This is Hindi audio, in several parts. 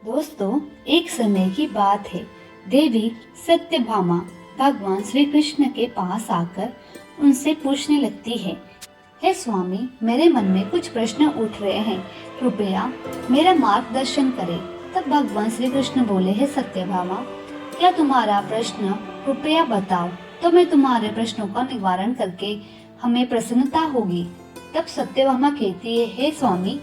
दोस्तों, एक समय की बात है। देवी सत्यभामा भगवान श्री कृष्ण के पास आकर उनसे पूछने लगती है, हे स्वामी, मेरे मन में कुछ प्रश्न उठ रहे हैं, कृपया मेरा मार्गदर्शन करें। तब भगवान श्री कृष्ण बोले, हे सत्यभामा, क्या तुम्हारा प्रश्न? कृपया बताओ, तो मैं तुम्हारे प्रश्नों का निवारण करके हमें प्रसन्नता होगी। तब सत्यभामा कहती है, हे स्वामी,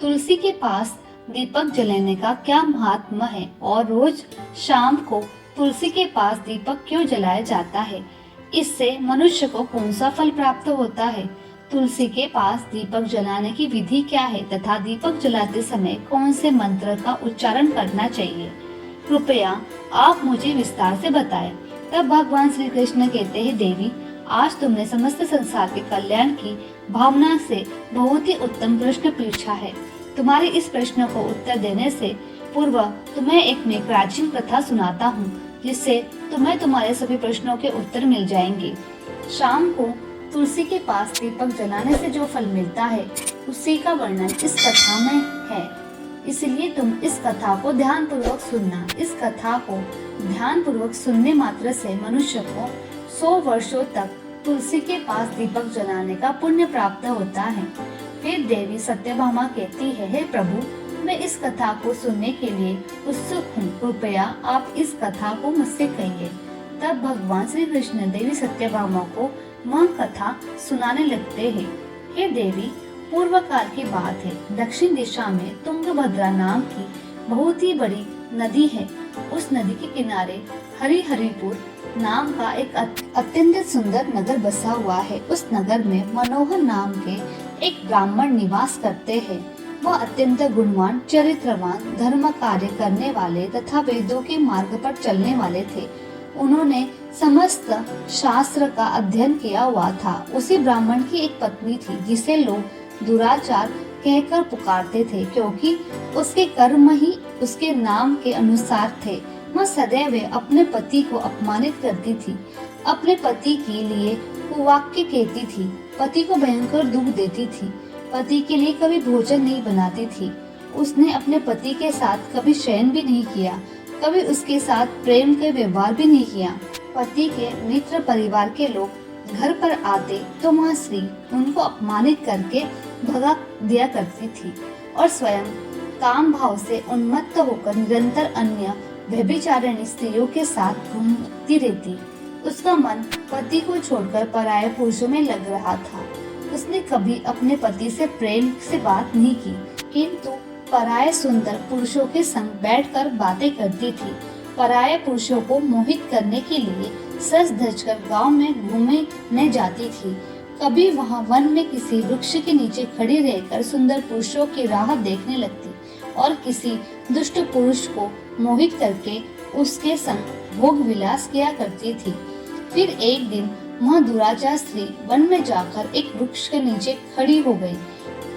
तुलसी के पास दीपक जलाने का क्या महात्मा है और रोज शाम को तुलसी के पास दीपक क्यों जलाया जाता है? इससे मनुष्य को कौन सा फल प्राप्त होता है? तुलसी के पास दीपक जलाने की विधि क्या है तथा दीपक जलाते समय कौन से मंत्र का उच्चारण करना चाहिए? कृपया आप मुझे विस्तार से बताएं। तब भगवान श्री कृष्ण कहते हैं, देवी, आज तुमने समस्त संसार के कल्याण की भावना से बहुत ही उत्तम प्रश्न पूछा है। तुम्हारे इस प्रश्न को उत्तर देने से पूर्व तुम्हें एक मैं प्राचीन कथा सुनाता हूँ, जिससे तुम्हें तुम्हारे सभी प्रश्नों के उत्तर मिल जाएंगे। शाम को तुलसी के पास दीपक जलाने से जो फल मिलता है, उसी का वर्णन इस कथा में है। इसलिए तुम इस कथा को ध्यान पूर्वक सुनना। इस कथा को ध्यान पूर्वक सुनने मात्र से मनुष्य को 100 वर्षों तक तुलसी के पास दीपक जलाने का पुण्य प्राप्त होता है। फिर देवी सत्यभामा कहती है, हे प्रभु, मैं इस कथा को सुनने के लिए उत्सुक हूँ, कृपया आप इस कथा को मुझसे कहिए। तब भगवान श्री कृष्ण देवी सत्यभामा को वह कथा सुनाने लगते हैं। हे देवी, पूर्व काल की बात है। दक्षिण दिशा में तुंगभद्रा नाम की बहुत ही बड़ी नदी है। उस नदी के किनारे हरिहरिपुर नाम का एक अत्यंत सुंदर नगर बसा हुआ है। उस नगर में मनोहर नाम के एक ब्राह्मण निवास करते हैं। वह अत्यंत गुणवान, चरित्रवान, धर्म कार्य करने वाले तथा वेदों के मार्ग पर चलने वाले थे। उन्होंने समस्त शास्त्र का अध्ययन किया हुआ था। उसी ब्राह्मण की एक पत्नी थी, जिसे लोग दुराचार कहकर पुकारते थे, क्योंकि उसके कर्म ही उसके नाम के अनुसार थे। वह सदैव अपने पति को अपमानित करती थी, अपने पति के लिए कुवाक्य कहती थी, पति को भयंकर दुख देती थी, पति के लिए कभी भोजन नहीं बनाती थी। उसने अपने पति के साथ कभी शयन भी नहीं किया, कभी उसके साथ प्रेम के व्यवहार भी नहीं किया। पति के मित्र परिवार के लोग घर पर आते तो वह स्त्री उनको अपमानित करके भगा दिया करती थी और स्वयं काम भाव से उन्मत्त होकर निरंतर अन्य व्यभिचारिणी स्त्रियों के साथ घूमती रहती। उसका मन पति को छोड़कर पराये पुरुषों में लग रहा था। उसने कभी अपने पति से प्रेम से बात नहीं की, किंतु पराये सुंदर पुरुषों के संग बैठकर बातें करती थी। पराये पुरुषों को मोहित करने के लिए सज धज कर गाँव में घूमने जाती थी। कभी वहाँ वन में किसी वृक्ष के नीचे खड़ी रहकर सुंदर पुरुषों की राह देखने लगती और किसी दुष्ट पुरुष को मोहित करके उसके संग भोग विलास किया करती थी। फिर एक दिन वह दुराचार स्त्री वन में जाकर एक वृक्ष के नीचे खड़ी हो गई।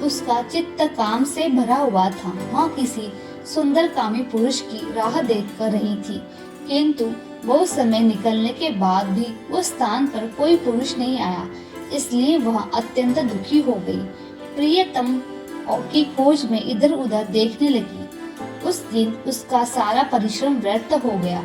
उसका चित्त काम से भरा हुआ था। वह किसी सुंदर कामी पुरुष की राह देख कर रही थी, किंतु बहुत समय निकलने के बाद भी उस स्थान पर कोई पुरुष नहीं आया, इसलिए वह अत्यंत दुखी हो गई। प्रियतम की खोज में इधर उधर देखने लगी। उस दिन उसका सारा परिश्रम व्यर्थ हो गया।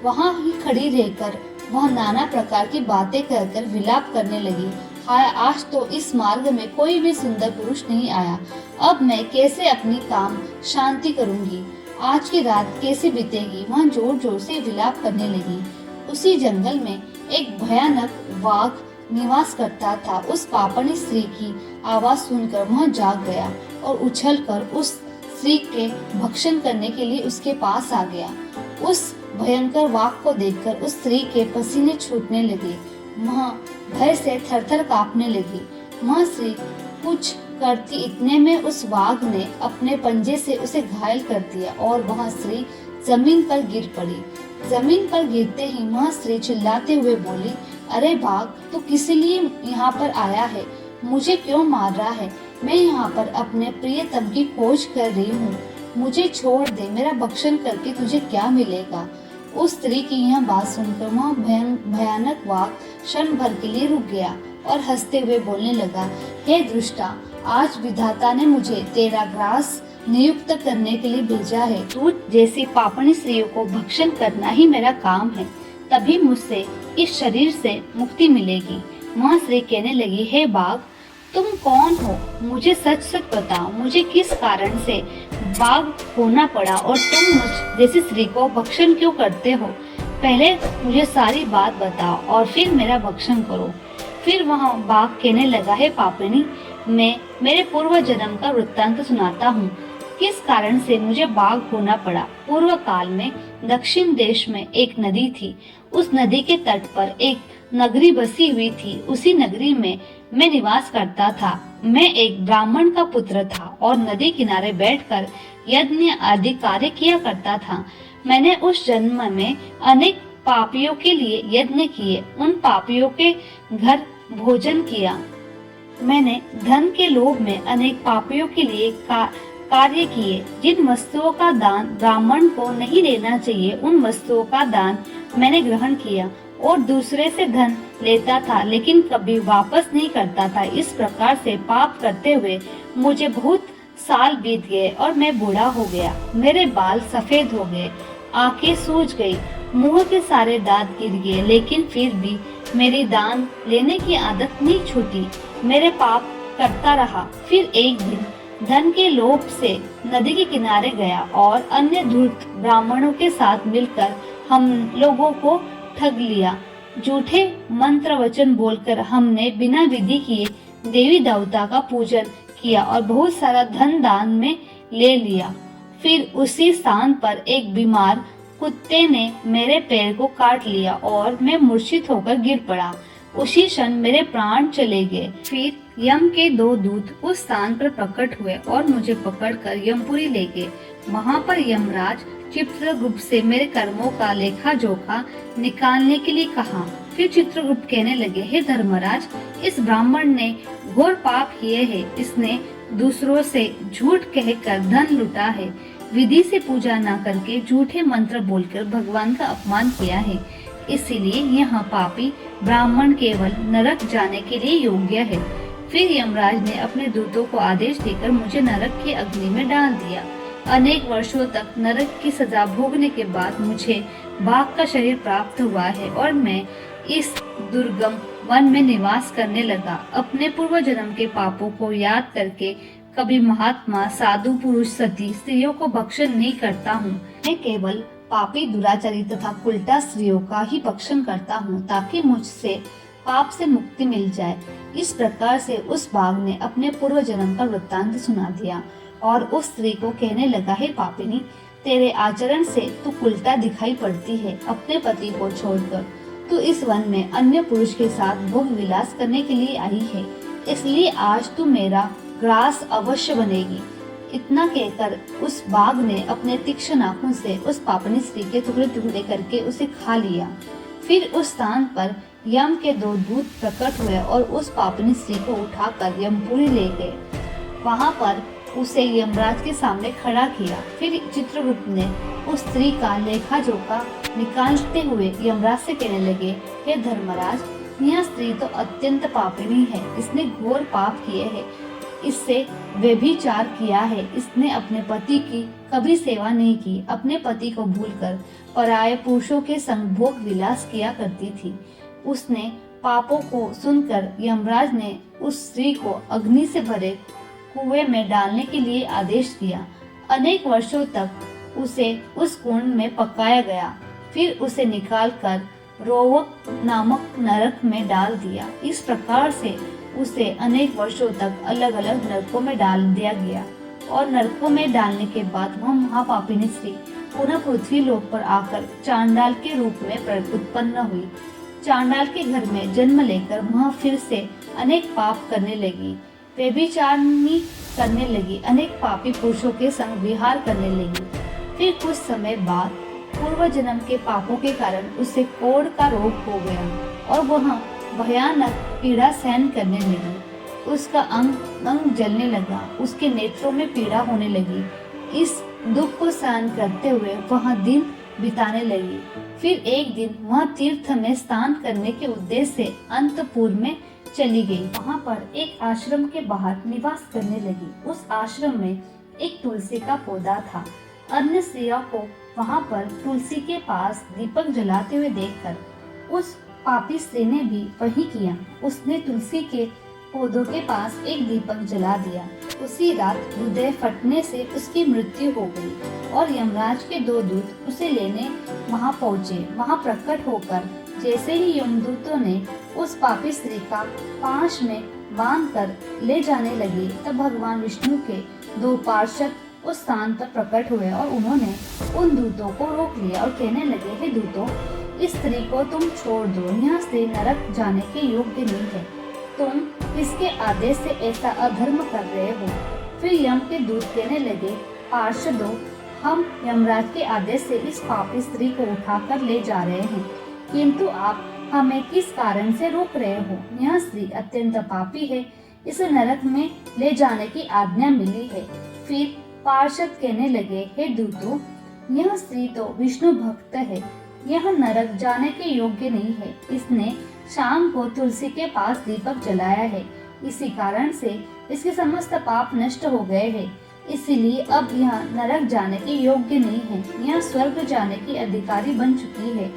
वहाँ ही खड़ी रहकर वह नाना प्रकार की बातें कर विलाप करने लगी। हाय, आज तो इस मार्ग में कोई भी सुंदर पुरुष नहीं आया। अब मैं कैसे अपनी काम शांति करूंगी? आज की रात कैसे बीतेगी? वह जोर जोर से विलाप करने लगी। उसी जंगल में एक भयानक वाघ निवास करता था। उस पापणी स्त्री की आवाज सुनकर वह जाग गया और उछलकर उस स्त्री के भक्षण करने के लिए उसके पास आ गया। उस भयंकर वाघ को देखकर उस स्त्री के पसीने छूटने लगे। वह भय से थरथर कांपने लगी। वह स्त्री कुछ करती इतने में उस वाघ ने अपने पंजे से उसे घायल कर दिया और वह स्त्री जमीन पर गिर पड़ी। जमीन पर गिरते ही वह स्त्री चिल्लाते हुए बोली, अरे वाघ, तू किस लिए यहाँ पर आया है? मुझे क्यों मार रहा है? मैं यहाँ पर अपने प्रियतम की खोज कर रही हूँ। मुझे छोड़ दे, मेरा भक्षण करके तुझे क्या मिलेगा? उस स्त्री की यह बात सुनकर वह भयानक वाघ क्षण भर के लिए रुक गया और हंसते हुए बोलने लगा, हे दुष्टा, आज विधाता ने मुझे तेरा ग्रास नियुक्त करने के लिए भेजा है। तू जैसी पापनी स्त्रियों को भक्षण करना ही मेरा काम है, तभी मुझसे इस शरीर से मुक्ति मिलेगी। वहाँ स्त्री कहने लगी, हे बाघ, तुम कौन हो? मुझे सच सच बताओ, मुझे किस कारण से बाघ होना पड़ा और तुम मुझ जैसी स्त्री को भक्षण क्यों करते हो? पहले मुझे सारी बात बताओ और फिर मेरा भक्षण करो। फिर वहाँ बाघ कहने लगा, है पापिनी, मैं मेरे पूर्व जन्म का वृत्तांत सुनाता हूँ, किस कारण से मुझे बाघ होना पड़ा। पूर्व काल में दक्षिण देश में एक नदी थी। उस नदी के तट पर एक नगरी बसी हुई थी। उसी नगरी में मैं निवास करता था। मैं एक ब्राह्मण का पुत्र था और नदी किनारे बैठकर यज्ञ आदि कार्य किया करता था। मैंने उस जन्म में अनेक पापियों के लिए यज्ञ किए, उन पापियों के घर भोजन किया। मैंने धन के लोभ में अनेक पापियों के लिए कार्य किए। जिन वस्तुओं का दान ब्राह्मण को नहीं देना चाहिए, उन वस्तुओं का दान मैंने ग्रहण किया और दूसरे से धन लेता था, लेकिन कभी वापस नहीं करता था। इस प्रकार से पाप करते हुए मुझे बहुत साल बीत गए और मैं बूढ़ा हो गया। मेरे बाल सफेद हो गए, आंखें सूज गई, मुंह के सारे दांत गिर गए, लेकिन फिर भी मेरी दान लेने की आदत नहीं छूटी। मेरे पाप करता रहा। फिर एक दिन धन के लोभ से नदी के किनारे गया और अन्य धूर्त ब्राह्मणों के साथ मिलकर हम लोगों को ठग लिया। झूठे मंत्र वचन बोलकर हमने बिना विधि किए देवी देवता का पूजन किया और बहुत सारा धन दान में ले लिया। फिर उसी स्थान पर एक बीमार कुत्ते ने मेरे पैर को काट लिया और मैं मूर्छित होकर गिर पड़ा। उसी क्षण मेरे प्राण चले गए। फिर यम के 2 दूत उस स्थान पर प्रकट हुए और मुझे पकड़कर यमपुरी ले गए। वहाँ पर यमराज चित्रगुप्त से मेरे कर्मों का लेखा जोखा निकालने के लिए कहा। फिर चित्रगुप्त कहने लगे, हे धर्मराज, इस ब्राह्मण ने घोर पाप किए हैं। इसने दूसरों से झूठ कहकर धन लुटा है, विधि से पूजा न करके झूठे मंत्र बोलकर भगवान का अपमान किया है। इसीलिए यह पापी ब्राह्मण केवल नरक जाने के लिए योग्य है। फिर यमराज ने अपने दूतों को आदेश देकर मुझे नरक की अग्नि में डाल दिया। अनेक वर्षों तक नरक की सजा भोगने के बाद मुझे बाघ का शरीर प्राप्त हुआ है और मैं इस दुर्गम वन में निवास करने लगा। अपने पूर्व जन्म के पापों को याद करके कभी महात्मा, साधु पुरुष, सती स्त्रियों को भक्षण नहीं करता हूँ। मैं केवल पापी, दुराचारी तथा उल्टा स्त्रियों का ही भक्षण करता हूँ, ताकि मुझसे पाप से मुक्ति मिल जाए। इस प्रकार से उस बाघ ने अपने पूर्व जन्म का वृत्तांत सुना दिया और उस स्त्री को कहने लगा, हे पापिनी, तेरे आचरण से तू उल्टा दिखाई पड़ती है। अपने पति को छोड़कर तू इस वन में अन्य पुरुष के साथ भोग विलास करने के लिए आई है, इसलिए आज तू मेरा ग्रास अवश्य बनेगी। इतना कहकर उस बाघ ने अपने तीक्ष्ण आंखों से उस पापनी स्त्री के टुकड़े टुकड़े करके उसे खा लिया। फिर उस स्थान पर यम के 2 दूत प्रकट हुए और उस पापनी स्त्री को उठाकर यमपुरी ले गए। वहाँ पर उसे यमराज के सामने खड़ा किया। फिर चित्रगुप्त ने उस स्त्री का लेखा जोखा निकालते हुए यमराज से कहने लगे, हे धर्मराज, यह स्त्री तो अत्यंत पापिनी है। इसने घोर पाप किए हैं, इससे व्यभिचार किया है। इसने अपने पति की कभी सेवा नहीं की, अपने पति को भूलकर पराये पुरुषों के संग भोग विलास किया करती थी। उसने पापों को सुनकर यमराज ने उस स्त्री को अग्नि से भरे कुएं में डालने के लिए आदेश दिया। अनेक वर्षों तक उसे उस कुंड में पकाया गया। फिर उसे निकालकर रोवक नामक नरक में डाल दिया। इस प्रकार से उसे अनेक वर्षों तक अलग अलग नरकों में डाल दिया गया और नरकों में डालने के बाद वह महापापिनी स्त्री पुनः पृथ्वी लोक पर आकर चांडाल के रूप में उत्पन्न हुई। चांडाल के घर में जन्म लेकर वह फिर से अनेक पाप करने लगी, व्यभिचारिणी करने लगी, अनेक पापी पुरुषों के संग विहार करने लगी। फिर कुछ समय बाद पूर्व जन्म के पापों के कारण उसे कोढ़ का रोग हो गया और वह भयानक पीड़ा सहन करने लगी। उसका अंग अंग जलने लगा, उसके नेत्रों में पीड़ा होने लगी। इस दुख को सहन करते हुए वह दिन बिताने लगी। फिर एक दिन वह तीर्थ में स्नान करने के उद्देश्य से अंतपुर में चली गई। वहाँ पर एक आश्रम के बाहर निवास करने लगी। उस आश्रम में एक तुलसी का पौधा था। अन्य स्त्रियों को वहां पर तुलसी के पास दीपक जलाते हुए देखकर उस पापी स्त्री ने भी वही किया। उसने तुलसी के पौधों के पास एक दीपक जला दिया। उसी रात हृदय फटने से उसकी मृत्यु हो गई और यमराज के 2 दूत उसे लेने वहां पहुंचे। वहां प्रकट होकर जैसे ही यमदूतों ने उस पापी स्त्री का पाश में बांध कर ले जाने लगे, तब भगवान विष्णु के 2 पार्षद उस स्थान पर प्रकट हुए और उन्होंने उन दूतों को रोक लिया और कहने लगे, हे दूतों, इस स्त्री को तुम छोड़ दो। यह स्त्री नरक जाने के योग्य नहीं है। तुम इसके आदेश से ऐसा अधर्म कर रहे हो। फिर यम के दूत कहने लगे, पार्षदों, हम यमराज के आदेश से इस पापी स्त्री को उठाकर ले जा रहे हैं, किंतु आप हमें किस कारण से रोक रहे हो? यह स्त्री अत्यंत पापी है, इसे नरक में ले जाने की आज्ञा मिली है। फिर पार्षद कहने लगे, हे दूतों, यह स्त्री तो विष्णु भक्त है, यह नरक जाने के योग्य नहीं है। इसने शाम को तुलसी के पास दीपक जलाया है, इसी कारण से इसके समस्त पाप नष्ट हो गए हैं। इसीलिए अब यह नरक जाने के योग्य नहीं है, यह स्वर्ग जाने की अधिकारी बन चुकी है।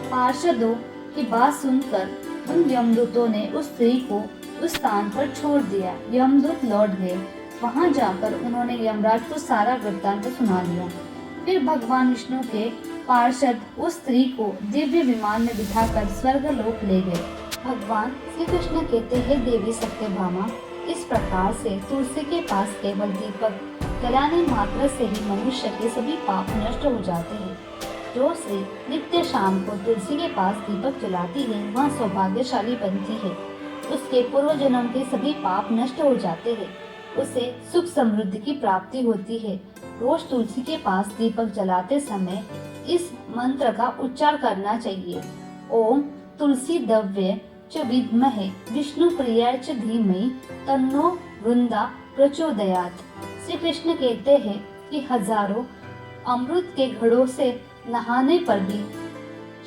पार्षदों की बात सुनकर उन यमदूतों ने उस स्त्री को उस स्थान पर छोड़ दिया। यमदूत लौट गए। वहां जाकर उन्होंने यमराज को सारा वृत्तांत सुना दिया। फिर भगवान विष्णु के पार्षद उस स्त्री को दिव्य विमान में बिठाकर स्वर्ग लोक ले गए। भगवान श्री कृष्ण कहते हैं, देवी सत्यभामा, इस प्रकार से तुलसी के पास केवल दीपक जलाने मात्र से ही मनुष्य के सभी पाप नष्ट हो जाते हैं। जो स्त्री नित्य शाम को तुलसी के पास दीपक जलाती है, वह सौभाग्यशाली बनती है। उसके पूर्व जन्म के सभी पाप नष्ट हो जाते हैं। उसे सुख समृद्धि की प्राप्ति होती है। रोज तुलसी के पास दीपक जलाते समय इस मंत्र का उच्चार करना चाहिए। ओम तुलसी दव्य च विद्महे विष्णु प्रियाय च धीमहि तन्नो वृंदा प्रचोदयात्। श्री कृष्ण कहते हैं कि हजारों अमृत के घड़ों से नहाने पर भी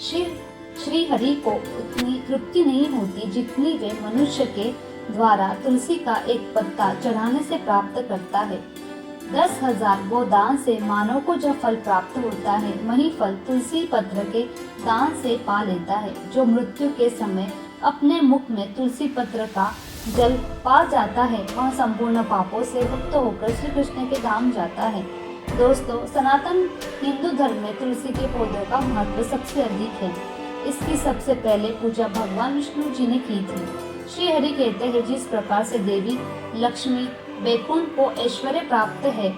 श्री हरि को उतनी तृप्ति नहीं होती जितनी वे मनुष्य के द्वारा तुलसी का एक पत्ता चढ़ाने से प्राप्त करता है। 10,000 गोदान से मानव को जो फल प्राप्त होता है, वही फल तुलसी पत्र के दान से पा लेता है। जो मृत्यु के समय अपने मुख में तुलसी पत्र का जल पा जाता है, वह संपूर्ण पापों से मुक्त होकर श्री कृष्ण के धाम जाता है। दोस्तों, सनातन हिंदू धर्म में तुलसी के पौधे का महत्व सबसे अधिक है। इसकी सबसे पहले पूजा भगवान विष्णु जी ने की थी। श्री हरि कहते हैं, जिस प्रकार से देवी लक्ष्मी बैकुंठ को ऐश्वर्य प्राप्त है,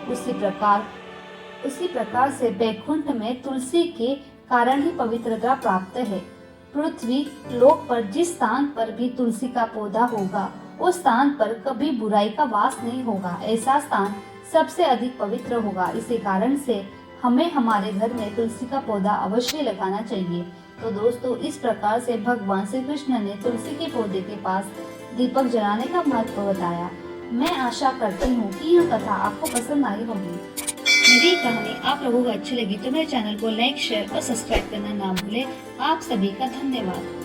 उसी प्रकार से बैकुंठ में तुलसी के कारण ही पवित्रता प्राप्त है। पृथ्वी लोक पर जिस स्थान पर भी तुलसी का पौधा होगा, उस स्थान पर कभी बुराई का वास नहीं होगा। ऐसा स्थान सबसे अधिक पवित्र होगा। इसी कारण से हमें हमारे घर में तुलसी का पौधा अवश्य लगाना चाहिए। तो दोस्तों, इस प्रकार से भगवान श्री कृष्ण ने तुलसी के पौधे के पास दीपक जलाने का महत्व बताया। मैं आशा करती हूँ कि यह कथा आपको पसंद आई होगी। मेरी कहानी आप लोगों को अच्छी लगी तो मेरे चैनल को लाइक, शेयर और सब्सक्राइब करना ना भूलें। आप सभी का धन्यवाद।